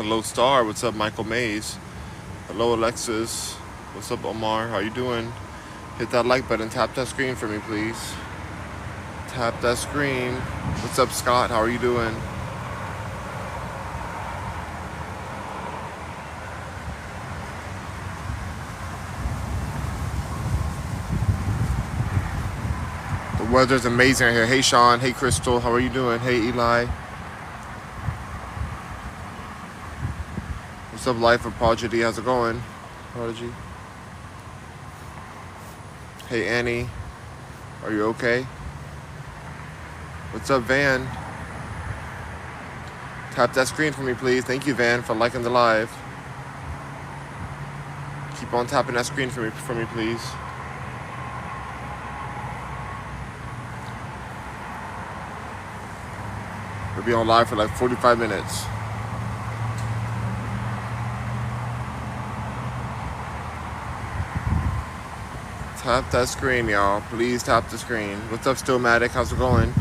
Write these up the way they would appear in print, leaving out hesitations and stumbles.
Hello Star. What's up, Michael Mays? Hello, Alexis. What's up, Omar? How you doing? Hit that like button. Tap that screen for me, please. Tap that screen. What's up, Scott? How are you doing? The weather's amazing here. Hey, Sean. Hey, Crystal. How are you doing? Hey, Eli. What's up, Life of Prodigy? How's it going? Prodigy. Hey, Annie. Are you okay? What's up, Van? Tap that screen for me, please. Thank you, Van, for liking the live. Keep on tapping that screen for me, please. We'll be on live for like 45 minutes. Tap that screen, y'all. Please tap the screen. What's up, Stillmatic? How's it going?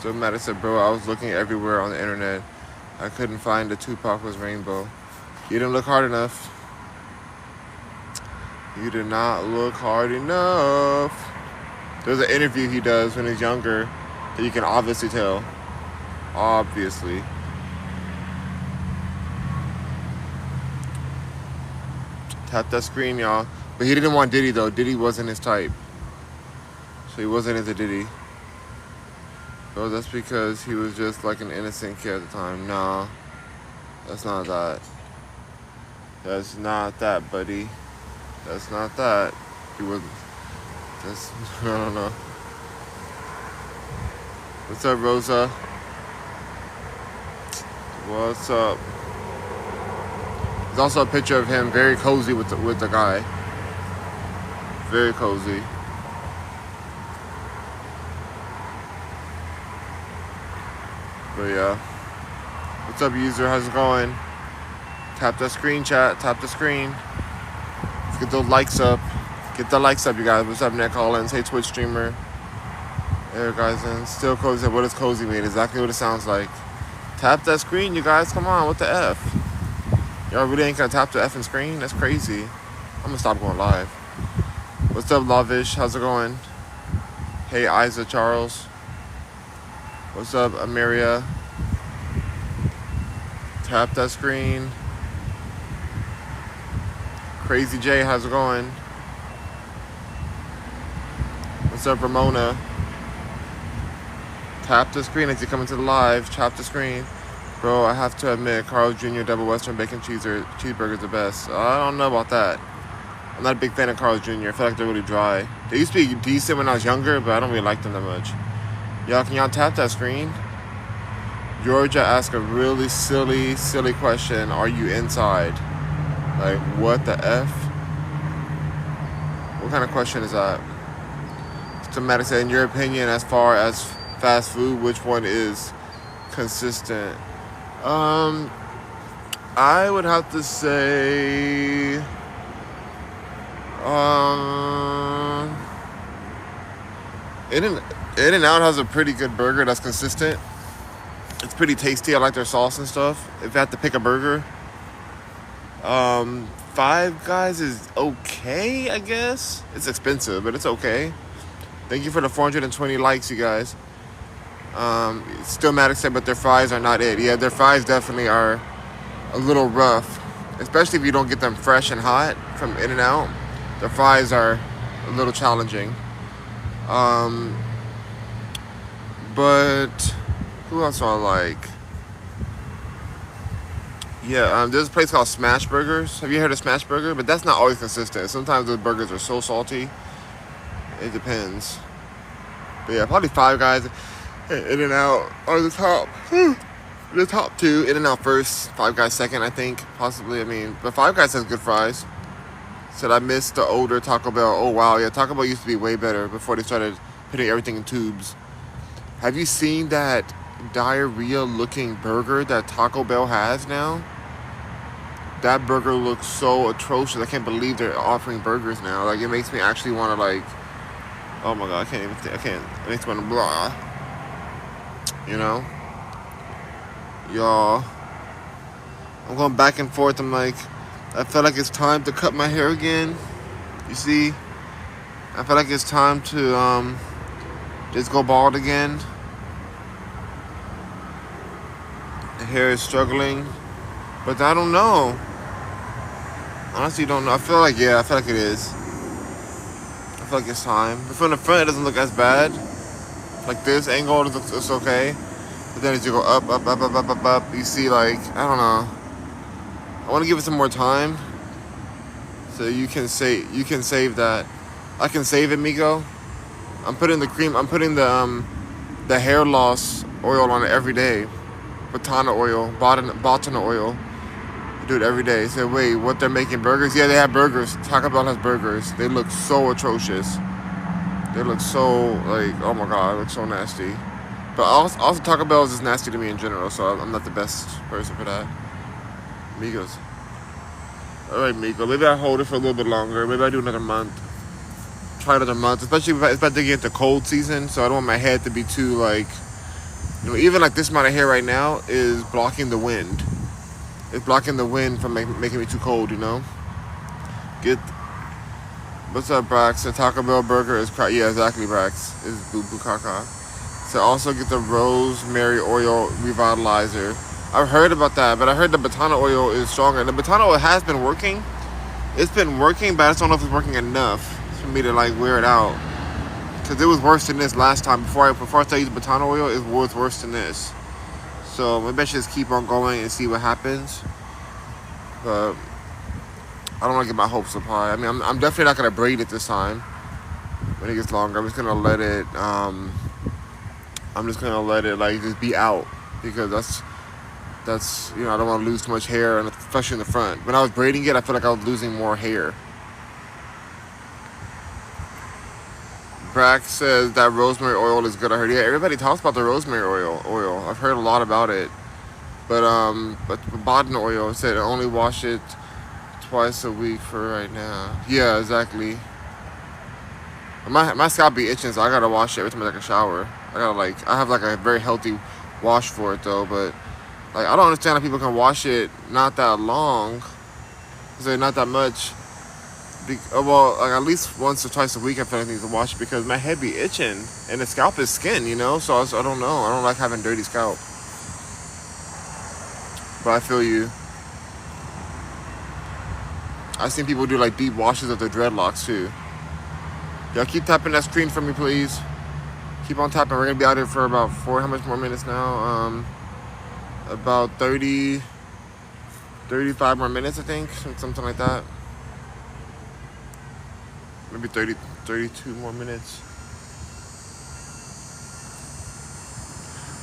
Stillmatic said, bro, I was looking everywhere on the internet. I couldn't find the Tupac was Rainbow. You didn't look hard enough. You did not look hard enough. There's an interview he does when he's younger that you can obviously tell. Obviously. Tap that screen, y'all. But he didn't want Diddy, though. Diddy wasn't his type. So he wasn't into Diddy. So that's because he was just like an innocent kid at the time. Nah. That's not that. That's not that, buddy. That's not that. He wasn't. That's, I don't know. What's up, Rosa? What's up? There's also a picture of him very cozy with the guy. Very cozy. But yeah. What's up, user? How's it going? Tap that screen, chat. Tap the screen. Let's get those likes up. Get the likes up, you guys. What's up, Nick Collins? Hey, Twitch streamer. There, guys. And still cozy. What does cozy mean? Exactly what it sounds like. Tap that screen, you guys. Come on. What the F? Y'all really ain't gonna tap the effing screen? That's crazy. I'm gonna stop going live. What's up, Lavish? How's it going? Hey, Isa Charles. What's up, Ameria? Tap that screen. Crazy J, how's it going? What's up, Ramona? Tap the screen as you come into the live. Tap the screen. Bro, I have to admit, Carl's Jr. Double Western Bacon Cheeseburger is the best. I don't know about that. I'm not a big fan of Carl's Jr. I feel like they're really dry. They used to be decent when I was younger, but I don't really like them that much. Y'all, can y'all tap that screen? Georgia asked a really silly question. Are you inside? Like, what the F? What kind of question is that? Systematic said, in your opinion, as far as fast food, which one is consistent? I would have to say, In-N-Out has a pretty good burger that's consistent. It's pretty tasty. I like their sauce and stuff. If I had to pick a burger, Five Guys is okay, I guess. It's expensive, but it's okay. Thank you for the 420 likes, you guys. Still Maddox said, but their fries are not it. Yeah, their fries definitely are a little rough, especially if you don't get them fresh and hot from In-N-Out. Their fries are a little challenging. But who else do I like? Yeah, there's a place called Smash Burgers. Have you heard of Smash Burger? But that's not always consistent. Sometimes those burgers are so salty. It depends. But yeah, probably Five Guys and In-N-Out are the top. The top two. In-N-Out first, Five Guys second, I think. Possibly, I mean. But Five Guys has good fries. Said I missed the older Taco Bell. Oh, wow. Yeah, Taco Bell used to be way better before they started putting everything in tubes. Have you seen that diarrhea-looking burger that Taco Bell has now? That burger looks so atrocious. I can't believe they're offering burgers now. Like, it makes me actually want to, like, Oh my god, I can't even think. I can't. It makes me want to blah. You know? Y'all. I'm going back and forth. I'm like, I feel like it's time to cut my hair again. You see? I feel like it's time to just go bald again. The hair is struggling. But I don't know. Honestly, don't know. I feel like it is. I feel like it's time. But from the front, it doesn't look as bad. Like this angle, it's okay. But then as you go up, you see like, I don't know. I want to give it some more time. So you can save that. I can save it, Miko. I'm putting the hair loss oil on it every day. Botana oil. I do it every day. So wait, what, they're making burgers? Yeah, they have burgers. Taco Bell has burgers. They look so atrocious. They look so like, oh my god, it looks so nasty. But also Taco Bell is just nasty to me in general, so I'm not the best person for that. Migos. Alright, Miko. Maybe I hold it for a little bit longer. Maybe I do another month. Try another month. Especially if it's about to get into cold season, so I don't want my head to be too like, you know, even like this amount of hair right now is blocking the wind. It's blocking the wind from making me too cold, you know? What's up, Brax? The Taco Bell burger is crap. Yeah, exactly, Brax. It's boo boo caca. So also get the rosemary oil revitalizer. I've heard about that, but I heard the Botana oil is stronger. The Botana oil has been working. It's been working, but I just don't know if it's working enough for me to like wear it out. Because it was worse than this last time. Before I started using Botana oil, it was worse than this. So maybe I should just keep on going and see what happens. But I don't want to get my hopes up high. I mean, I'm definitely not going to braid it this time when it gets longer. I'm just going to let it, like just be out. Because that's, you know, I don't want to lose too much hair, and especially in the front. When I was braiding it, I feel like I was losing more hair. Brack says that rosemary oil is good. I heard, yeah, everybody talks about the rosemary oil. I've heard a lot about it. But Botana oil said only wash it twice a week for right now. Yeah, exactly. My scalp be itching, so I gotta wash it every time I take a shower. I have like a very healthy wash for it though, but like I don't understand how people can wash it not that long. Say not that much. Well, like at least once or twice a week I feel like I need to wash it because my head be itching and the scalp is skin, you know. So I don't know. I don't like having dirty scalp. But I feel you. I've seen people do like deep washes of their dreadlocks too. Y'all keep tapping that screen for me, please. Keep on tapping. We're gonna be out here for about how much more minutes now? About 30, 35 more minutes, I think, something like that. Maybe 30, 32 more minutes.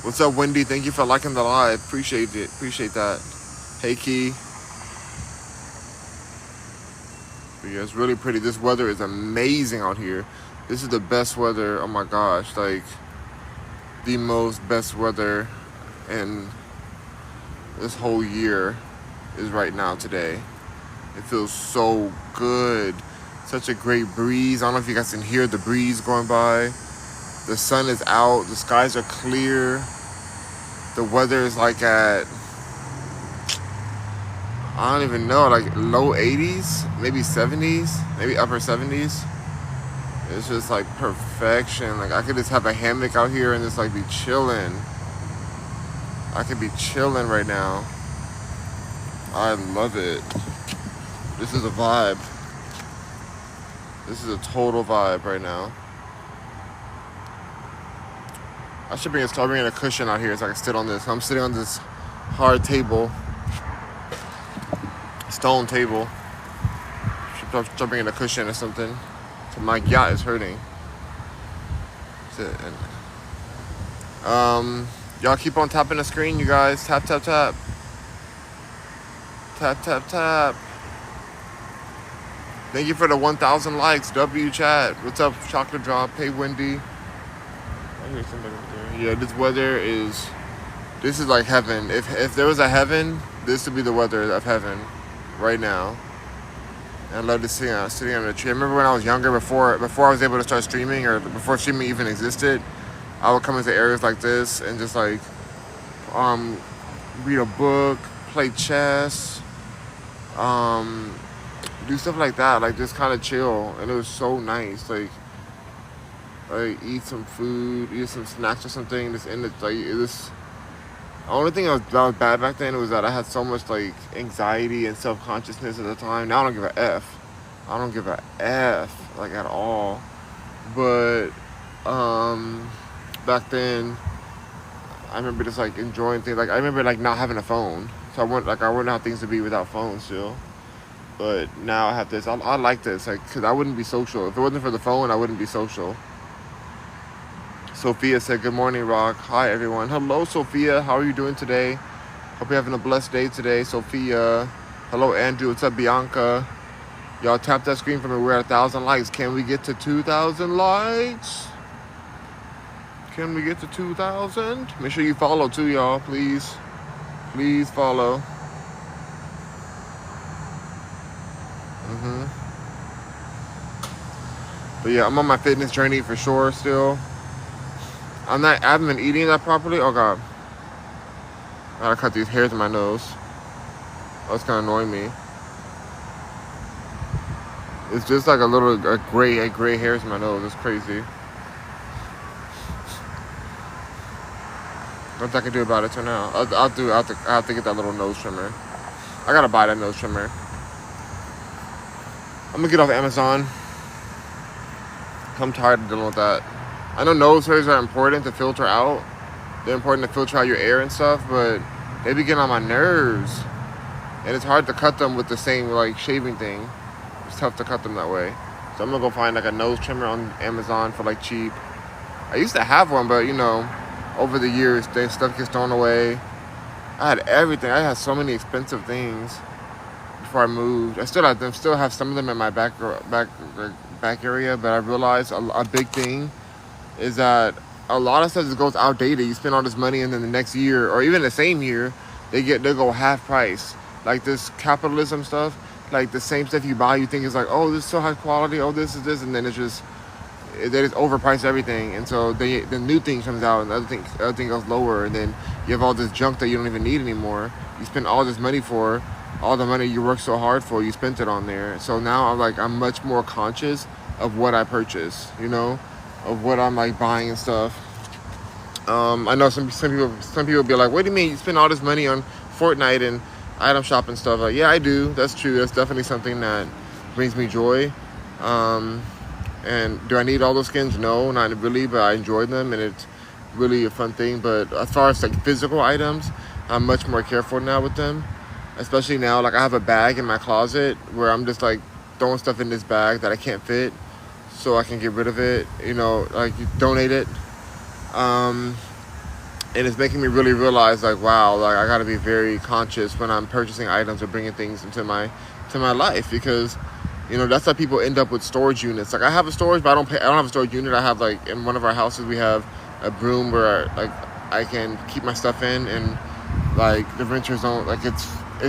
What's up, Wendy? Thank you for liking the live. Appreciate it. Appreciate that. Hey, Key. But yeah, it's really pretty. This weather is amazing out here. This is the best weather. Oh my gosh, like the most best weather in this whole year is right now today. It feels so good. Such a great breeze. I don't know if you guys can hear the breeze going by. The sun is out. The skies are clear. The weather is like at, I don't even know, like low 80s, maybe 70s, maybe upper 70s. It's just like perfection. Like I could just have a hammock out here and just like be chilling. I could be chilling right now. I love it. This is a vibe. This is a total vibe right now. I should start bringing a cushion out here so I can sit on this. I'm sitting on this hard table. Stone table. Should start bringing a cushion or something. So my yacht is hurting. That's it. Y'all keep on tapping the screen, you guys. Tap, tap, tap. Tap, tap, tap. Thank you for the 1,000 likes. W chat. What's up, Chocolate Drop? Hey, Wendy. I hear somebody up there. Yeah, this weather is like heaven. If there was a heaven, this would be the weather of heaven right now. And I love to see sitting under a tree. I remember when I was younger, before I was able to start streaming, or before streaming even existed, I would come into areas like this and just like read a book, play chess, do stuff like that, like just kind of chill, and it was so nice. Like eat some food, eat some snacks or something. Just in the like it was. The only thing that was bad back then was that I had so much like anxiety and self consciousness at the time. Now I don't give a f. I don't give a f like at all. But back then, I remember just like enjoying things. Like I remember like not having a phone, so I wouldn't know how things would be without phones still. But now I have this. I like this, like, because I wouldn't be social if it wasn't for the phone. I wouldn't be social. Sophia said, "Good morning, Rock." Hi, everyone. Hello, Sophia. How are you doing today? Hope you're having a blessed day today, Sophia. Hello, Andrew. What's up, Bianca? Y'all tap that screen for me. We're at 1,000 likes. Can we get to 2,000 likes? Can we get to 2,000? Make sure you follow too, y'all. Please. Please follow. But yeah, I'm on my fitness journey for sure still. I haven't been eating that properly. Oh God. I gotta cut these hairs in my nose. That's kind of annoying me. It's just like a gray hairs in my nose. It's crazy. Nothing I can do about it till now. I have to get that little nose trimmer. I gotta buy that nose trimmer. I'm gonna get off Amazon. I'm tired of dealing with that. I know nose hairs are important to filter out. They're important to filter out your air and stuff, but they be getting on my nerves. And it's hard to cut them with the same like shaving thing. It's tough to cut them that way. So I'm gonna go find like a nose trimmer on Amazon for like cheap. I used to have one, but you know, over the years, stuff gets thrown away. I had everything. I had so many expensive things before I moved. I still have some of them in my back area, but I realized a big thing is that a lot of stuff just goes outdated. You spend all this money, and then the next year, or even the same year, they go half price. Like this capitalism stuff, like the same stuff you buy, you think is like, oh, this is so high quality, oh, this is this, and then they just overprice everything, and so the new thing comes out, and the other thing goes lower, and then you have all this junk that you don't even need anymore. You spend all this money for, all the money you worked so hard for, you spent it on there. So now I'm much more conscious of what I purchase, you know, of what I'm like buying and stuff. I know some people be like, what do you mean you spend all this money on Fortnite and item shop and stuff? Like, yeah, I do. That's true. That's definitely something that brings me joy. And do I need all those skins? No, not really, but I enjoy them, and it's really a fun thing. But as far as like physical items, I'm much more careful now with them. Especially now, like I have a bag in my closet where I'm just like throwing stuff in this bag that I can't fit, so I can get rid of it, you know, like donate it. And it's making me really realize like, wow, like I gotta be very conscious when I'm purchasing items or bringing things into my life, because you know that's how people end up with storage units. Like I have a storage, but I don't have a storage unit. I have like in one of our houses we have a room where like I can keep my stuff in, and like the renters don't, like it's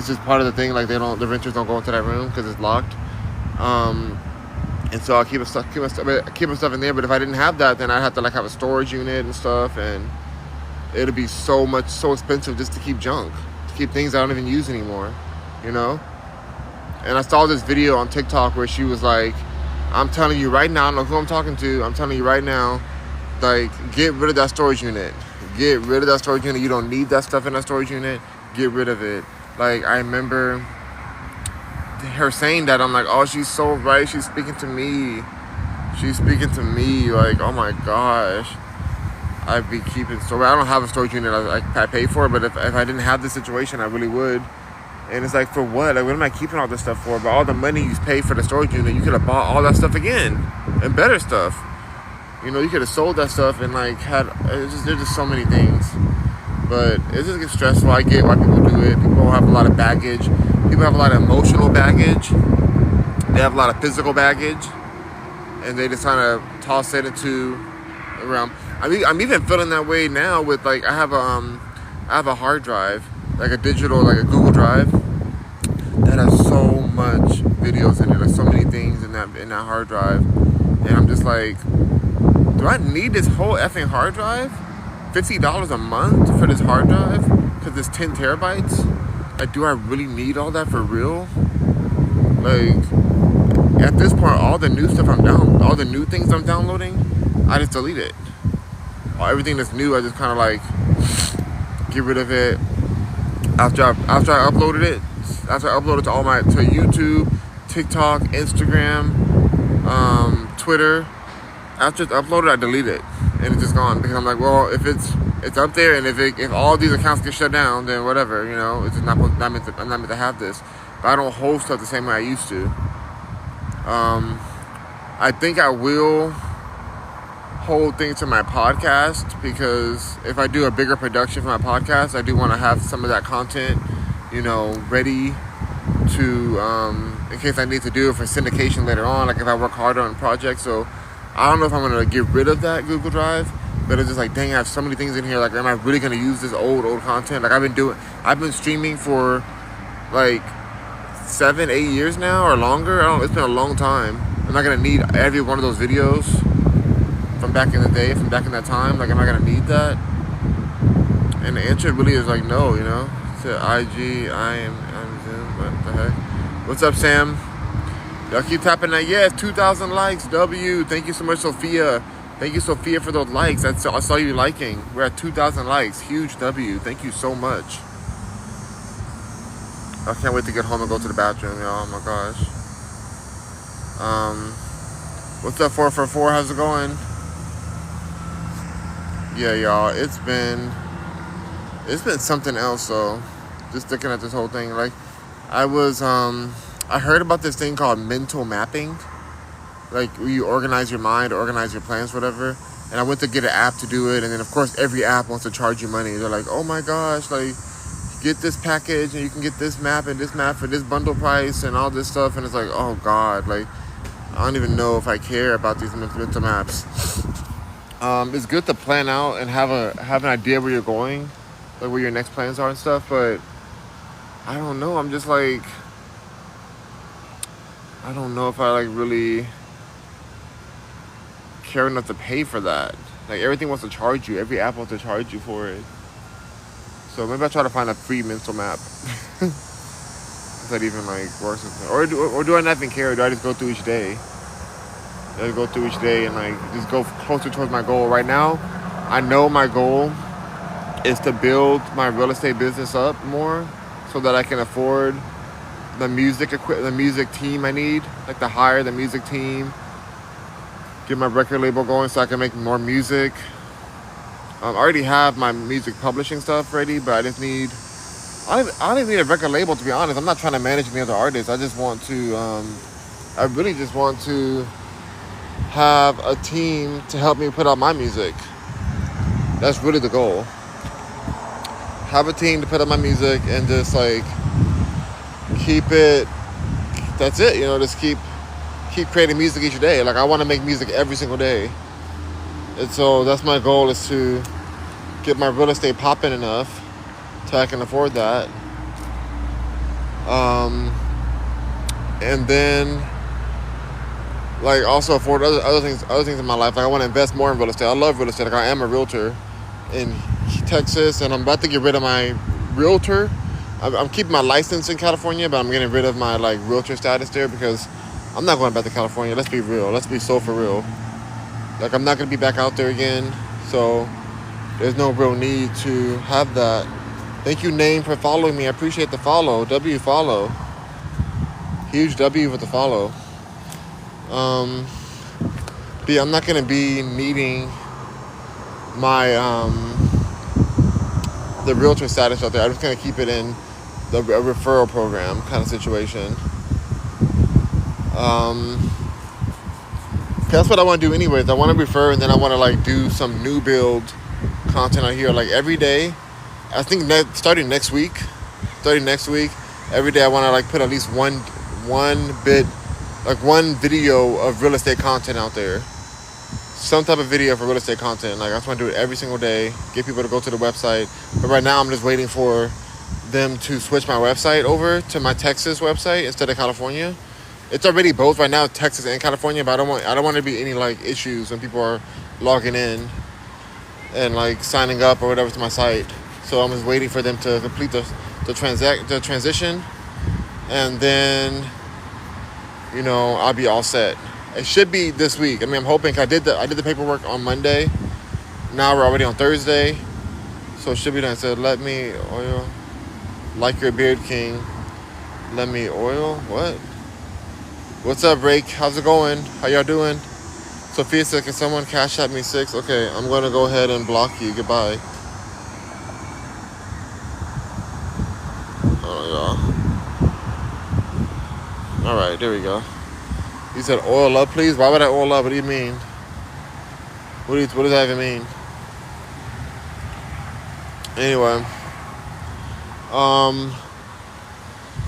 just part of the thing. Like the renters don't go into that room because it's locked. And so I'll keep my stuff in there. But if I didn't have that, then I'd have to like have a storage unit and stuff, and it'd be so expensive just to keep junk, to keep things I don't even use anymore, you know. And I saw this video on TikTok where she was like, I'm telling you right now, I don't know who I'm talking to, I'm telling you right now, like, get rid of that storage unit. Get rid of that storage unit. You don't need that stuff in that storage unit. Get rid of it. Like, I remember her saying that. I'm like, oh, she's so right. She's speaking to me. She's speaking to me. Like, oh my gosh. I'd be keeping storage. I don't have a storage unit. I pay for it, but if I didn't have this situation, I really would. And it's like, for what? Like, what am I keeping all this stuff for? But all the money you pay for the storage unit, you could have bought all that stuff again and better stuff. You know, you could have sold that stuff and like there's just so many things. But it just gets stressful. I get why people do it. People have a lot of baggage. People have a lot of emotional baggage. They have a lot of physical baggage, and they just kind of toss it into around. I'm even feeling that way now with like I have a hard drive, like a digital, like a Google Drive, that has so much videos in it, like that hard drive, and I'm just like, do I need this whole effing hard drive? $50 a month for this hard drive? Because it's 10 terabytes? Like, do I really need all that for real? Like, at this point, all the new things I'm downloading, I just delete it. Everything that's new, I just kind of like get rid of it after I uploaded it. After I uploaded to YouTube, TikTok, Instagram, Twitter. After it's uploaded, I delete it, and it's just gone, because I'm like, well, if it's up there, and if all these accounts get shut down, then whatever, you know, it's just I'm not meant to have this. But I don't host stuff the same way I used to. I think I will hold things to my podcast, because if I do a bigger production for my podcast, I do want to have some of that content, you know, ready to, in case I need to do it for syndication later on, like if I work harder on projects. So I don't know if I'm going to get rid of that Google Drive, but it's just like, dang, I have so many things in here. Like, am I really going to use this old content? Like, I've been streaming for like 7-8 years now or longer. It's been a long time. I'm not going to need every one of those videos from back in the day, from back in that time. Like, am I going to need that? And the answer really is like, no, you know. It's IG, I'm Zoom, what the heck? What's up, Sam? Y'all keep tapping that. Yes, 2,000 likes. W. Thank you so much, Sophia. Thank you, Sophia, for those likes. I saw you liking. We're at 2,000 likes. Huge W. Thank you so much. I can't wait to get home and go to the bathroom, y'all. Oh my gosh. What's up, 444? How's it going? Yeah, y'all. It's been something else, though. Just looking at this whole thing. Like, I heard about this thing called mental mapping. Like, where you organize your mind, organize your plans, whatever. And I went to get an app to do it. And then, of course, every app wants to charge you money. They're like, oh my gosh, like, get this package and you can get this map and this map for this bundle price and all this stuff. And it's like, oh God, like, I don't even know if I care about these mental maps. It's good to plan out and have an idea where you're going, like where your next plans are and stuff. But I don't know. I'm just like, I don't know if I like really care enough to pay for that. Like, everything wants to charge you. Every app wants to charge you for it. So maybe I'll try to find a free mental map. If that even like works. Or do I not even care? Do I just go through each day? Do I go through each day and like just go closer towards my goal? Right now, I know my goal is to build my real estate business up more so that I can afford the music team I need, like to hire the music team, get my record label going so I can make more music. I already have my music publishing stuff ready, but I just need, I don't even need a record label, to be honest. I'm not trying to manage any other artists. I just want to, I really just want to have a team to help me put out my music. That's really the goal. Have a team to put out my music and just like keep it, that's it, you know, just keep creating music each day. Like, I want to make music every single day. And so that's my goal, is to get my real estate popping enough so I can afford that. And then like also afford other things in my life. Like, I want to invest more in real estate. I love real estate. Like, I am a realtor in Texas, and I'm about to get rid of my realtor. I'm keeping my license in California, but I'm getting rid of my like realtor status there, because I'm not going back to California. Let's be real. Let's be so for real. Like, I'm not going to be back out there again. So there's no real need to have that. Thank you, Name, for following me. I appreciate the follow. W follow. Huge W with the follow. But yeah, I'm not going to be needing my the realtor status out there. I'm just going to keep it in a referral program kind of situation. That's what I want to do anyways. I want to refer, and then I want to like do some new build content out here like every day. I think starting next week, every day I want to like put at least one video of real estate content out there. Some type of video for real estate content. Like, I just want to do it every single day, get people to go to the website. But right now I'm just waiting for them to switch my website over to my Texas website instead of California. It's already both right now, Texas and California. But I don't want to be any like issues when people are logging in and like signing up or whatever to my site. So I'm just waiting for them to complete the transition, and then I'll be all set. It should be this week. I mean, I'm hoping. I did the paperwork on Monday. Now we're already on Thursday, so it should be done. So let me oil, like your beard king. Let me oil. What? What's up, Rake? How's it going? How y'all doing? Sophia said, can someone cash at me 6? Okay, I'm going to go ahead and block you. Goodbye. Oh, yeah. All right, there we go. You said oil up, please? Why would I oil up? What do you mean? What does that even mean? Anyway.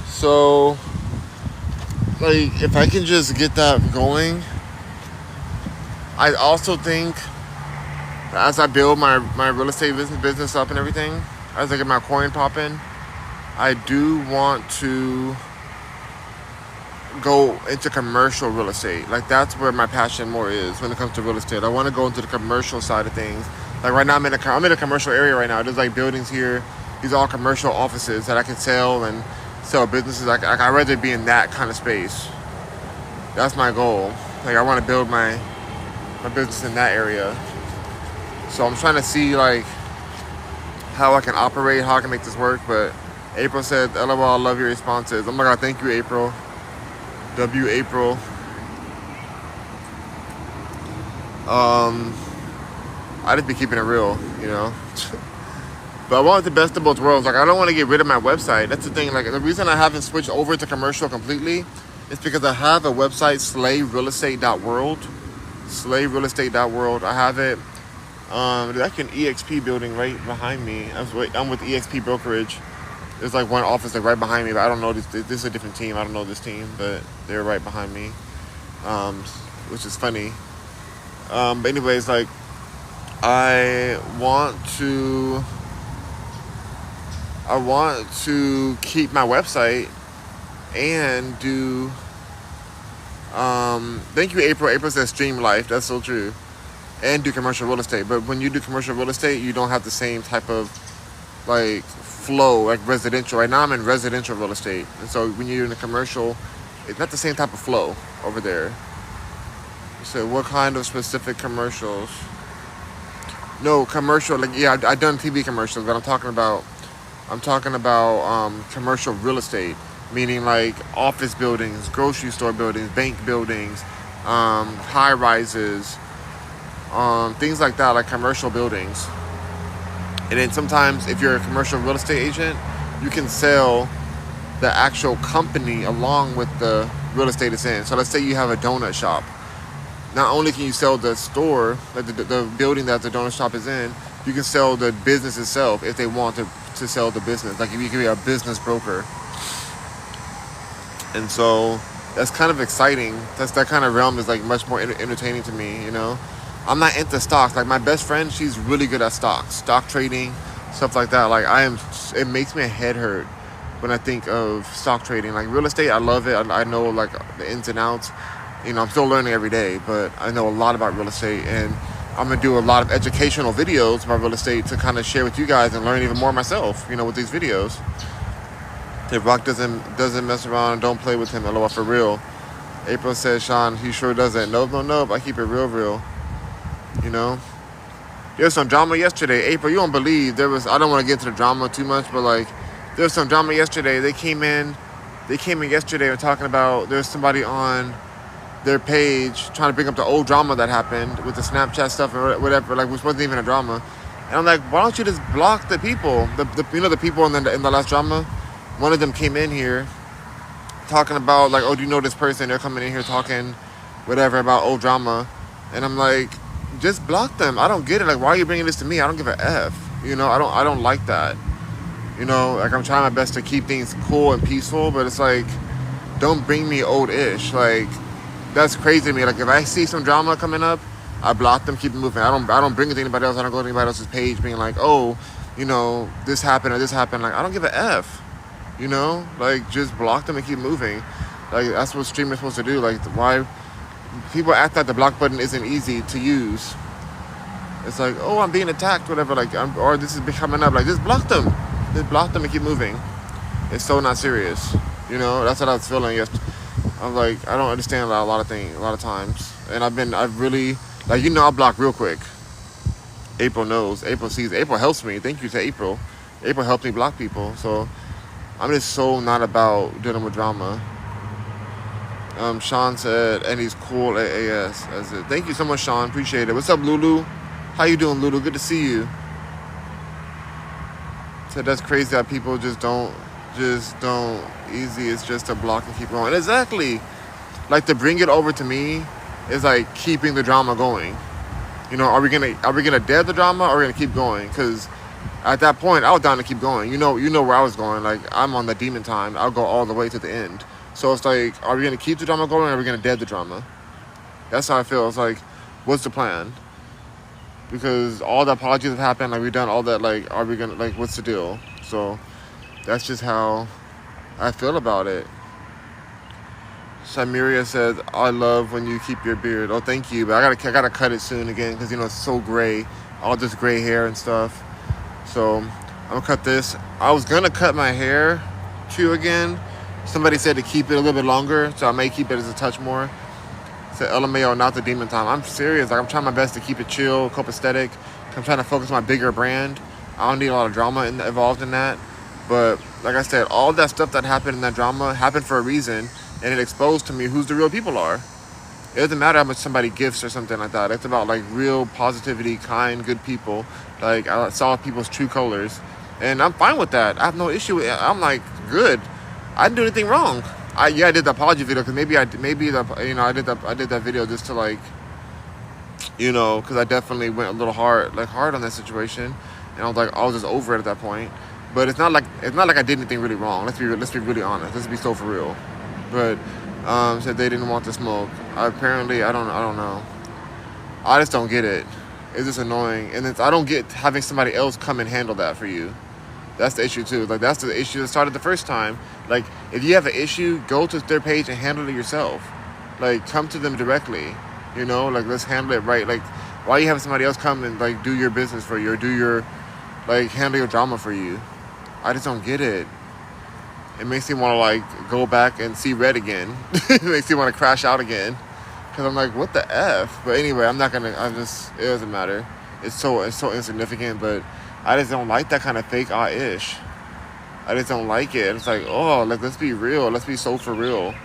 So, like, if I can just get that going, I also think as I build my real estate business up and everything, as I get my coin popping, I do want to go into commercial real estate. Like, that's where my passion more is when it comes to real estate. I want to go into the commercial side of things. Like right now, I'm in a commercial area right now. There's like buildings here. These are all commercial offices that I can sell and sell businesses. Like I'd rather be in that kind of space. That's my goal. Like I want to build my business in that area. So I'm trying to see like how I can operate, how I can make this work. But April said, LOL, I love your responses. Oh my God, thank you, April. W April. I just be keeping it real, But I want the best of both worlds. Like I don't want to get rid of my website. That's the thing. Like the reason I haven't switched over to commercial completely is because I have a website, slaverealestate.world. Slaverealestate.world. I have it. There's actually an EXP building right behind me. I'm with EXP Brokerage. There's like one office like right behind me, but I don't know this is a different team. I don't know this team, but they're right behind me, which is funny. But anyways, like I want to keep my website and do. Thank you, April. April says stream life. That's so true. And do commercial real estate. But when you do commercial real estate, you don't have the same type of like flow like residential. Right now I'm in residential real estate, and so when you're in the commercial, it's not the same type of flow over there. So what kind of specific commercials? No, commercial, like yeah, I've done TV commercials, but I'm talking about commercial real estate, meaning like office buildings, grocery store buildings, bank buildings, high rises, things like that, like commercial buildings. And then sometimes if you're a commercial real estate agent, you can sell the actual company along with the real estate it's in. So let's say you have a donut shop. Not only can you sell the store, like the building that the donut shop is in, you can sell the business itself if they want to sell the business. Like if you can be a business broker. And so that's kind of exciting. That kind of realm is like much more entertaining to me, I'm not into stocks. Like my best friend, she's really good at stocks, stock trading, stuff like that. Like it makes my head hurt when I think of stock trading. Like real estate, I love it. I know like the ins and outs. I'm still learning every day, but I know a lot about real estate, and I'm gonna do a lot of educational videos about real estate to kind of share with you guys and learn even more myself, with these videos. If Rock doesn't mess around, don't play with him. LOL, for real. April says, Sean, he sure doesn't. Nope. I keep it real. There's some drama yesterday. April, you don't believe there was. I don't want to get into the drama too much, but like, there was some drama yesterday. They came in yesterday and talking about there's somebody on their page trying to bring up the old drama that happened with the Snapchat stuff or whatever, like which wasn't even a drama. And I'm like, why don't you just block the people? The people in the last drama. One of them came in here talking about like, oh, do you know this person? They're coming in here talking whatever about old drama, and I'm like, just block them. I don't get it. Like, why are you bringing this to me? I don't give a F. I don't like that. Like I'm trying my best to keep things cool and peaceful, but it's like, don't bring me old-ish. Like, that's crazy to me. Like if I see some drama coming up, I block them, keep it moving. I don't bring it to anybody else. I don't go to anybody else's page being like, oh, this happened or this happened. Like I don't give a F. Like just block them and keep moving. Like, that's what streamers supposed to do. Like, why people act like the block button isn't easy to use. It's like, oh, I'm being attacked, whatever. Like, or this is coming up. Like, just block them. Just block them and keep moving. It's so not serious. You know, that's what I was feeling. I'm like, I don't understand a lot of things, a lot of times. And I've really, like, you know, I block real quick. April knows. April sees. April helps me. Thank you to April. April helped me block people. So I'm just so not about dealing with drama. Sean said, and he's cool at AS. Thank you so much, Sean. Appreciate it. What's up, Lulu? How you doing, Lulu? Good to see you. Said that's crazy how people just don't easy. It's just to block and keep going. Exactly. Like, to bring it over to me is like keeping the drama going. You know, are we gonna dead the drama, or are we gonna keep going? Because at that point, I was down to keep going. You know where I was going. Like, I'm on the demon time. I'll go all the way to the end. So it's like, are we going to keep the drama going, or are we going to dead the drama? That's how I feel. It's like, what's the plan? Because all the apologies have happened. Like, we've done all that. Like, are we going to, like, what's the deal? So that's just how I feel about it. Samiria says, I love when you keep your beard. Oh, thank you. But I gotta cut it soon again, because, you know, it's so gray. All this gray hair and stuff. So I'm going to cut this. I was going to cut my hair, too, again. Somebody said to keep it a little bit longer, so I may keep it as a touch more. Said LMAO, not the demon time. I'm serious. Like, I'm trying my best to keep it chill, copacetic. I'm trying to focus on my bigger brand. I don't need a lot of drama involved in that. But like I said, all that stuff that happened in that drama happened for a reason, and it exposed to me who's the real people are. It doesn't matter how much somebody gifts or something like that. It's about, like, real positivity, kind, good people. Like, I saw people's true colors, and I'm fine with that. I have no issue with it. I'm like, good. I didn't do anything wrong. I did the apology video because I did that video just to, like, you know, because I definitely went a little hard on that situation, and I was just over it at that point. But it's not like I did anything really wrong. Let's be really honest. Let's be so for real. But said they didn't want to smoke. Apparently, I don't know. I just don't get it. It's just annoying, and I don't get having somebody else come and handle that for you. That's the issue too. Like, that's the issue that started the first time. Like, if you have an issue, go to their page and handle it yourself. Like, come to them directly. You know, like, let's handle it right. Like, why are you having somebody else come and, like, do your business for you, or do your, like, handle your drama for you? I just don't get it. It makes me want to, like, go back and see red again. It makes me want to crash out again. Because I'm like, what the F? But anyway, it doesn't matter. It's so insignificant, but I just don't like that kind of fake ish. I just don't like it. It's like, oh, like, let's be real. Let's be so for real.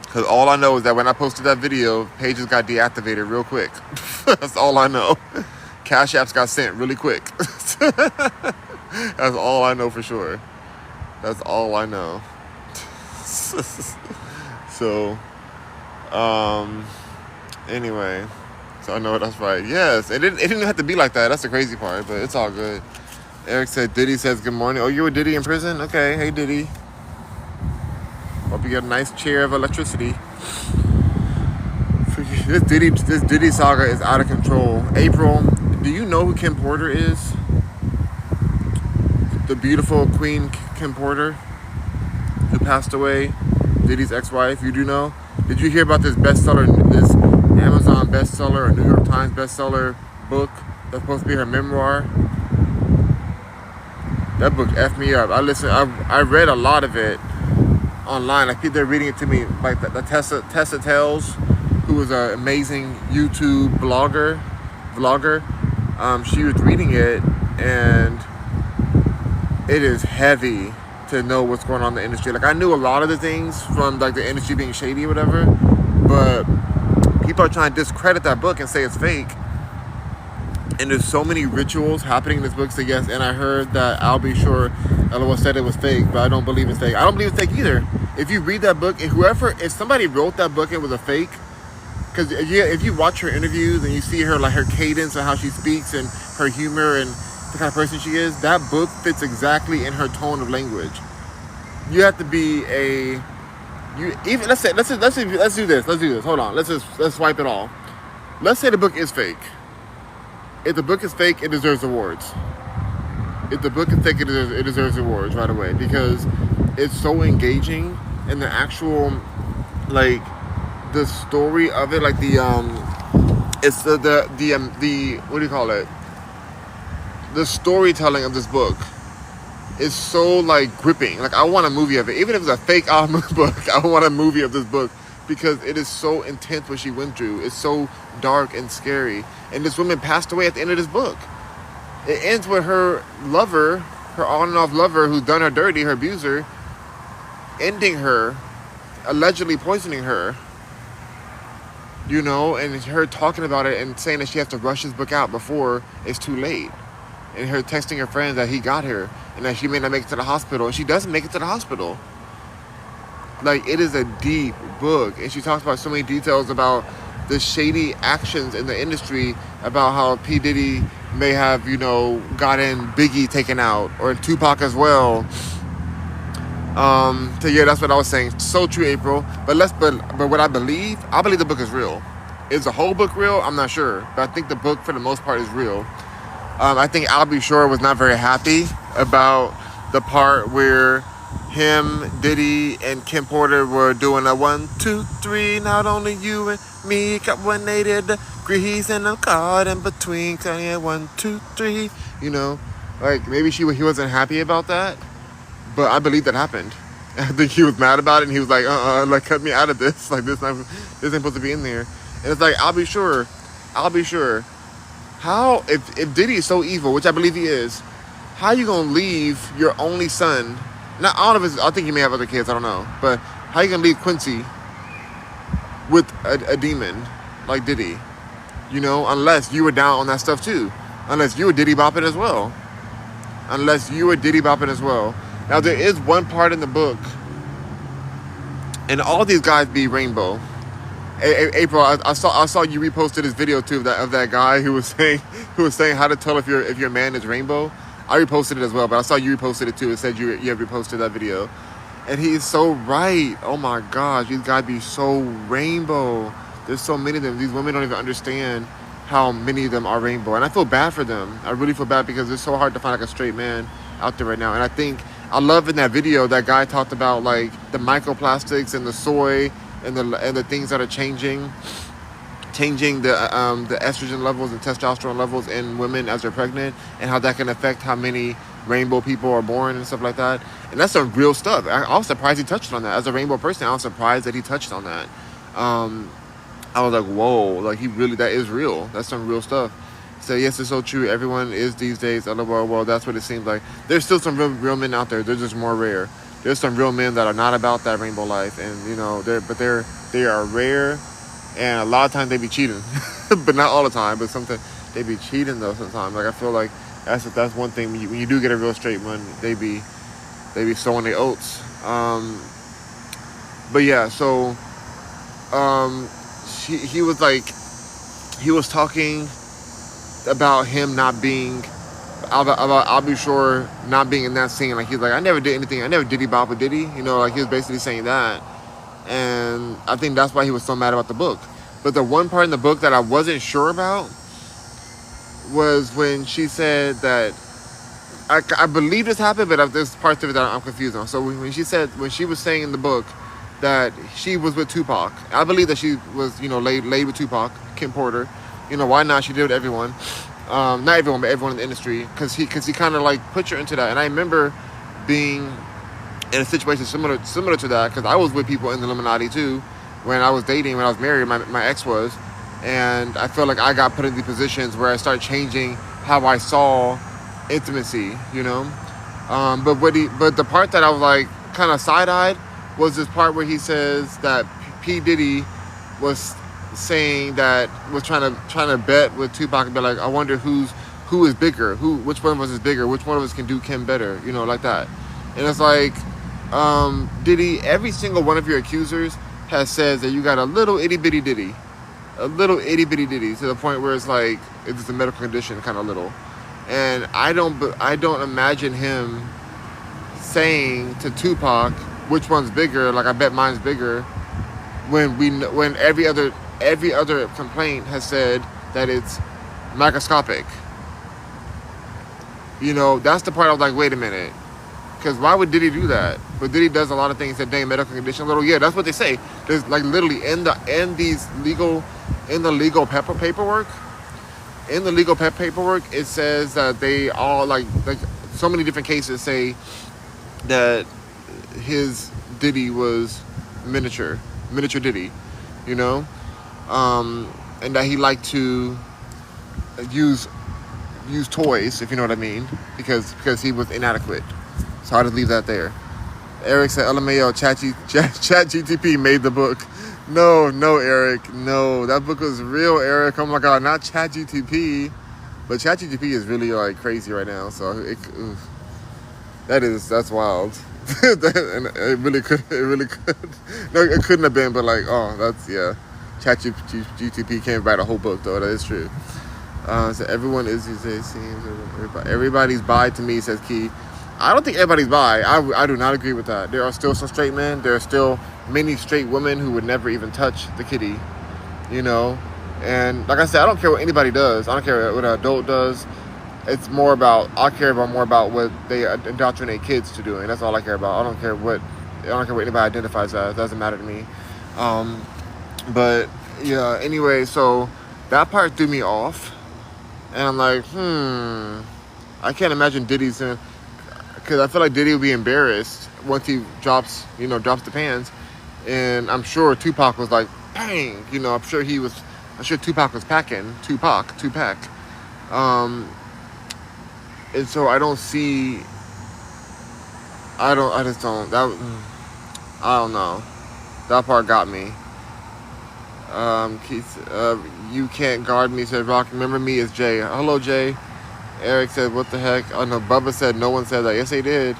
Because all I know is that when I posted that video, pages got deactivated real quick. That's all I know. Cash apps got sent really quick. That's all I know for sure. That's all I know. So, anyway, so I know that's right. Yes, it didn't have to be like that. That's the crazy part, but it's all good. Eric said, Diddy says good morning. Oh, you were Diddy in prison? Okay, hey Diddy. Hope you get a nice chair of electricity. This Diddy saga is out of control. April, do you know who Kim Porter is? The beautiful Queen Kim Porter, who passed away, Diddy's ex-wife. You do know? Did you hear about this bestseller, this Amazon bestseller or New York Times bestseller book that's supposed to be her memoir? That book effed me up. I read a lot of it online. Like, people are reading it to me, like the Tessa Tells, who was an amazing YouTube vlogger. She was reading it, and it is heavy to know what's going on in the industry. Like, I knew a lot of the things from, like, the industry being shady or whatever, but people are trying to discredit that book and say it's fake. And there's so many rituals happening in this book. So yes, and I heard that I'll be sure LOL said it was fake, but I don't believe it's fake. I don't believe it's fake either. If you read that book, if somebody wrote that book and it was a fake, because if you watch her interviews and you see her, like, her cadence and how she speaks and her humor and the kind of person she is, that book fits exactly in her tone of language. You have to be let's do this. Hold on. Let's swipe it all. Let's say the book is fake. If the book is fake, it deserves awards. if the book is thick, it deserves awards right away because it's so engaging, and the actual, like, the story of it, like it's the what do you call it? The storytelling of this book is so, like, gripping. Like, I want a movie of it, even if it's a fake book. I want a movie of this book because it is so intense what she went through. It's so dark and scary, and this woman passed away at the end of this book. It ends with her lover, her on and off lover, who's done her dirty, her abuser, ending her, allegedly poisoning her, you know, and her talking about it and saying that she has to rush this book out before it's too late. And her texting her friends that he got her and that she may not make it to the hospital. And she doesn't make it to the hospital. Like, it is a deep book. And she talks about so many details about the shady actions in the industry, about how P. Diddy may have, you know, gotten Biggie taken out, or Tupac as well. So yeah, that's what I was saying. So true, April. But what I believe the book is real. Is the whole book real? I'm not sure, but I think the book for the most part is real. I think I'll Be Sure was not very happy about the part where him, Diddy, and Kim Porter were doing a 1, 2, 3. Not only you and me got 180 degrees and I'm caught in between. 1, 2, 3. You know, like, maybe he wasn't happy about that, but I believe that happened. I think he was mad about it, and he was like, like, cut me out of this. Like, this ain't supposed to be in there. And it's like, I'll be sure. How, if Diddy is so evil, which I believe he is, how you gonna leave your only son? Not all of his. I think he may have other kids. I don't know, but how you gonna leave Quincy with a demon like Diddy? You know, unless you were down on that stuff too. Unless you were Diddy bopping as well. Now, there is one part in the book, and all these guys be rainbow. April, I saw you reposted this video too of that guy who was saying how to tell if your man is rainbow. I reposted it as well, but I saw you reposted it too. It said you have reposted that video, and he's so right. Oh my gosh, these guys be so rainbow. There's so many of them. These women don't even understand how many of them are rainbow, and I feel bad for them. I really feel bad because it's so hard to find like a straight man out there right now. And I think I love in that video that guy talked about like the microplastics and the soy and the things that are changing the estrogen levels and testosterone levels in women as they're pregnant, and how that can affect how many rainbow people are born and stuff like that. And that's some real stuff. I was surprised he touched on that. As a rainbow person, I was surprised that he touched on that. I was like, whoa, like that is real. That's some real stuff. So yes, it's so true. Everyone is these days. Well, that's what it seems like. There's still some real men out there. They're just more rare. There's some real men that are not about that rainbow life, and you know, they are rare, and a lot of times they be cheating, but not all the time. But sometimes they be cheating though. Sometimes, like I feel like that's one thing when you do get a real straight one, they be sowing their oats. But yeah, so he was talking about him not being. About I'll Be Sure not being in that scene. Like, he's like, I never did anything. I never diddy bop with Diddy. You know, like, he was basically saying that. And I think that's why he was so mad about the book. But the one part in the book that I wasn't sure about was when she said that, I believe this happened, but there's parts of it that I'm confused on. So when she was saying in the book that she was with Tupac, I believe that she was, you know, laid with Tupac, Kim Porter. You know, why not? She did with everyone. Not everyone, but everyone in the industry, because he kind of like put you into that. And I remember being in a situation similar to that, because I was with people in the Illuminati too when I was dating, when I was married. My ex was, and I felt like I got put in these positions where I started changing how I saw intimacy, you know. But the part that I was like kind of side-eyed was this part where he says that P. Diddy was saying that, was trying to bet with Tupac and be like, I wonder who is bigger, which one of us is bigger, which one of us can do Kim better, you know, like that. And it's like, Diddy, every single one of your accusers has said that you got a little itty bitty Diddy, to the point where it's like it's a medical condition, kind of little. And I don't imagine him saying to Tupac, which one's bigger, like I bet mine's bigger, when every other complaint has said that it's microscopic. You know, that's the part I was like, wait a minute. Because why would Diddy do that? But Diddy does a lot of things that dang medical condition. Little, yeah, that's what they say. There's like literally in the legal paperwork. In the legal paperwork, it says that they all like so many different cases say that his Diddy was miniature Diddy, you know, and that he liked to use toys, if you know what I mean, because he was inadequate. So I'll just leave that there. Eric said, LMAO, ChatGTP made the book. No, Eric. No, that book was real, Eric. Oh my God, not ChatGTP. But ChatGTP is really like crazy right now. So that's wild. And it really could. No, it couldn't have been, but like, oh, that's, yeah. ChatGTP can't write a whole book though. That is true. So everyone is, everybody's bi to me, says Key. I don't think everybody's bi. I do not agree with that. There are still some straight men. There are still many straight women who would never even touch the kitty, you know. And like I said, I don't care what anybody does. I don't care what an adult does. It's more about, I care more about what they indoctrinate kids to doing. That's all I care about. I don't care what anybody identifies as. It doesn't matter to me. But yeah. Anyway, so that part threw me off. And I'm like, I can't imagine Diddy's in, because I feel like Diddy would be embarrassed once he drops the pants. And I'm sure Tupac was like, bang, I'm sure Tupac was packing, Tupac. And so I don't know. That part got me. Keith, you can't guard me, said Rock. Remember me as Jay. Hello, Jay. Eric said, what the heck? Oh no, Bubba said no one said that. Yes, they did.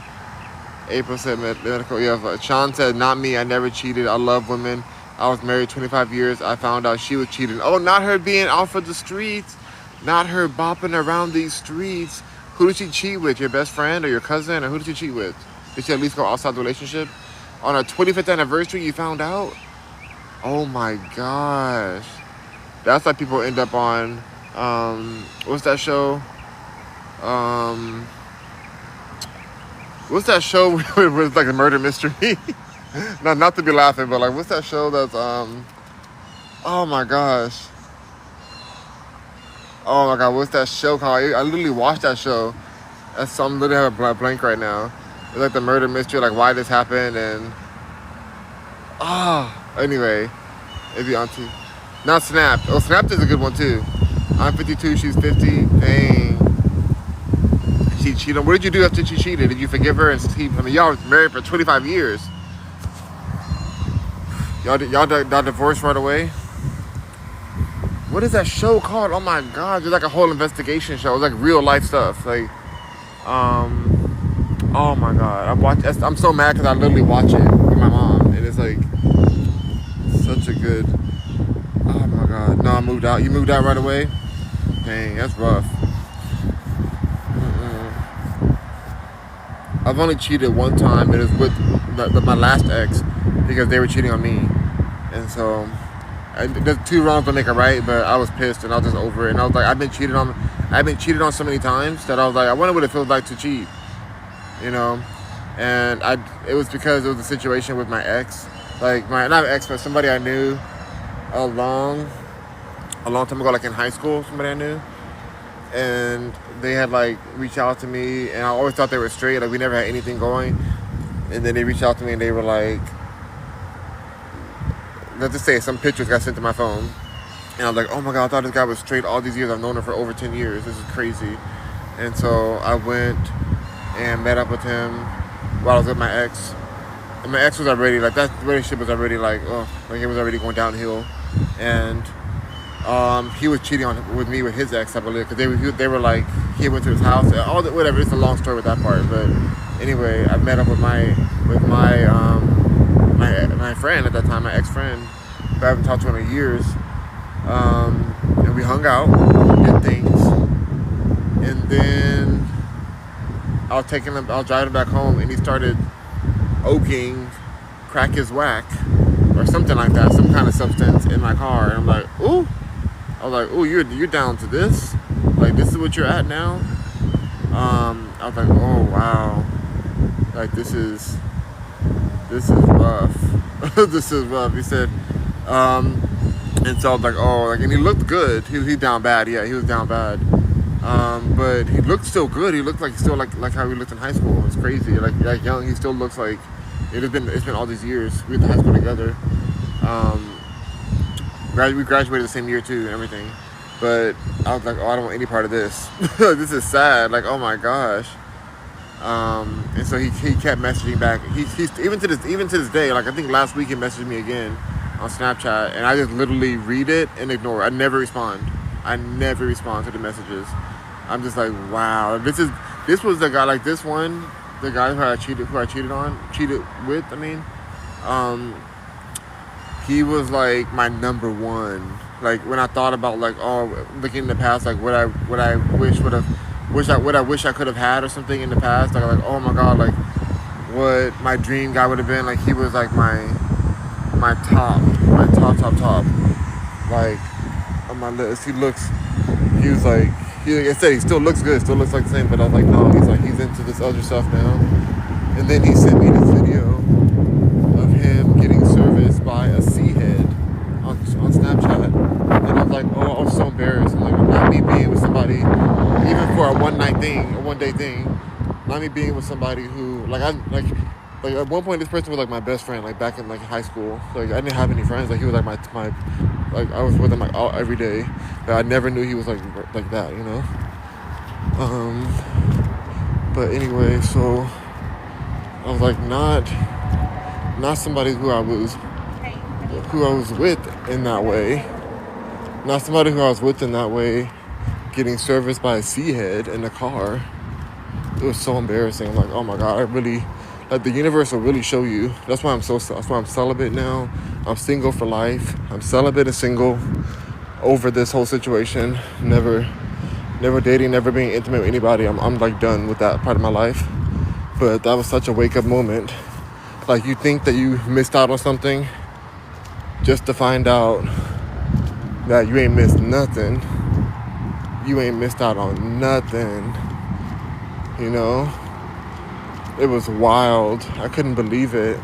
April said medical. Yeah, Sean said, not me. I never cheated. I love women. I was married 25 years. I found out she was cheating. Oh, not her being off of the streets. Not her bopping around these streets. Who did she cheat with? Your best friend or your cousin? Or who did she cheat with? Did she at least go outside the relationship? On her 25th anniversary, you found out? Oh my gosh. That's like people end up on, what's that show? What's that show where it's like a murder mystery? not to be laughing, but like, what's that show that's, oh my gosh. Oh my God, what's that show called? I literally watched that show. I'm literally have a blank right now. It's like the murder mystery, like why this happened, and anyway, it'd be on TV. Not Snapped. Oh, Snapped is a good one too. I'm 52, she's 50. Dang. She cheated. What did you do after she cheated? Did you forgive her and keep? I mean, y'all was married for 25 years. Y'all divorced right away. What is that show called? Oh my God, it's like a whole investigation show. It's like real life stuff. Like, oh my God, I'm so mad because I literally watch it with my mom, and it's like such a good. Oh my God, no, I moved out. You moved out right away. Dang, that's rough. I've only cheated one time. It was with my last ex because they were cheating on me, and so. There's two wrongs don't make a right, but I was pissed and I was just over it. And I was like, I've been cheated on so many times that I was like, I wonder what it feels like to cheat, And it was because it was a situation with my ex, like not ex, but somebody I knew a long time ago, like in high school, somebody I knew, and they had like reached out to me, and I always thought they were straight, like we never had anything going, and then they reached out to me and they were like. Let's just say some pictures got sent to my phone, and I was like, oh my God, I thought this guy was straight all these years. I've known him for over 10 years. This is crazy. And so I went and met up with him while I was with my ex. And my ex was already like, that relationship was already like, it was already going downhill. And he was cheating with me with his ex, I believe, because they were like, he went to his house, whatever. It's a long story with that part, but anyway, I met up with my friend at that time, my ex-friend, who I haven't talked to in years, and we hung out, did things, and then I was driving back home, and he started oaking crack is whack, or something like that, some kind of substance in my car, and I'm like, ooh, I was like, ooh, you're down to this? Like, this is what you're at now? I was like, oh wow, like this is rough. This is rough. He said, um, and so I was like, oh, like, and he looked good. He down bad. Yeah, he was down bad. But he looked still good. He looked like still like how he looked in high school. It's crazy. Like young, he still looks like it's been all these years. We went to high school together. Um, we graduated the same year too and everything. But I was like, oh, I don't want any part of this. This is sad. Like, oh my gosh. And so he kept messaging back. He's even to this day. Like I think last week he messaged me again on Snapchat, and I just literally read it and ignore it. I never respond to the messages. I'm just like, wow. This was the guy, like this one, the guy who I cheated with. I mean, he was like my number one. Like when I thought about like, oh, looking in the past, like what I wish I could have had or something in the past. Like oh my god, like what my dream guy would have been. Like he was like my top. Like on my list, he was like, like I said, he still looks good, still looks like the same. But I was like, no, he's into this other stuff now. And then he sent me this video of him getting serviced by a C-head on Snapchat. And I was like, oh, I was so embarrassed. I'm like, not me being with somebody, even for a one-day thing, not me being with somebody who, like at one point this person was like my best friend, like back in like high school. Like I didn't have any friends. Like he was like my like I was with him like every day. But I never knew he was like that, you know. But anyway, so I was like not somebody who I was with in that way. Not somebody who I was with in that way, getting serviced by a C-head in the car. It was so embarrassing. I'm like, oh my god, I really, like the universe will really show you. That's why I'm celibate now. I'm single for life. I'm celibate and single over this whole situation. Never dating, never being intimate with anybody. I'm like done with that part of my life. But that was such a wake up moment. Like you think that you missed out on something, just to find out that you ain't missed nothing. You ain't missed out on nothing. You know? It was wild. I couldn't believe it.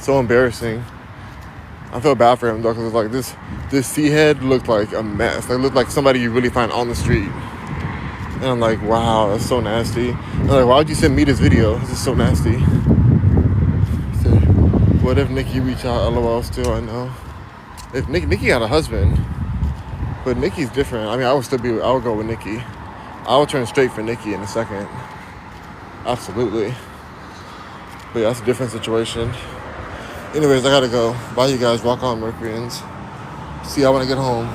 So embarrassing. I felt bad for him though, because it was like this C-head looked like a mess. It looked like somebody you really find on the street. And I'm like, wow, that's so nasty. I'm like, why would you send me this video? This is so nasty. So, what if Nikki reached out? LOL, still, I know. If Nikki had a husband, but Nikki's different. I mean, I would go with Nikki. I would turn straight for Nikki in a second. Absolutely. But yeah, that's a different situation. Anyways, I gotta go. Bye, you guys. Rock on, Mercuryans. See y'all when I get home.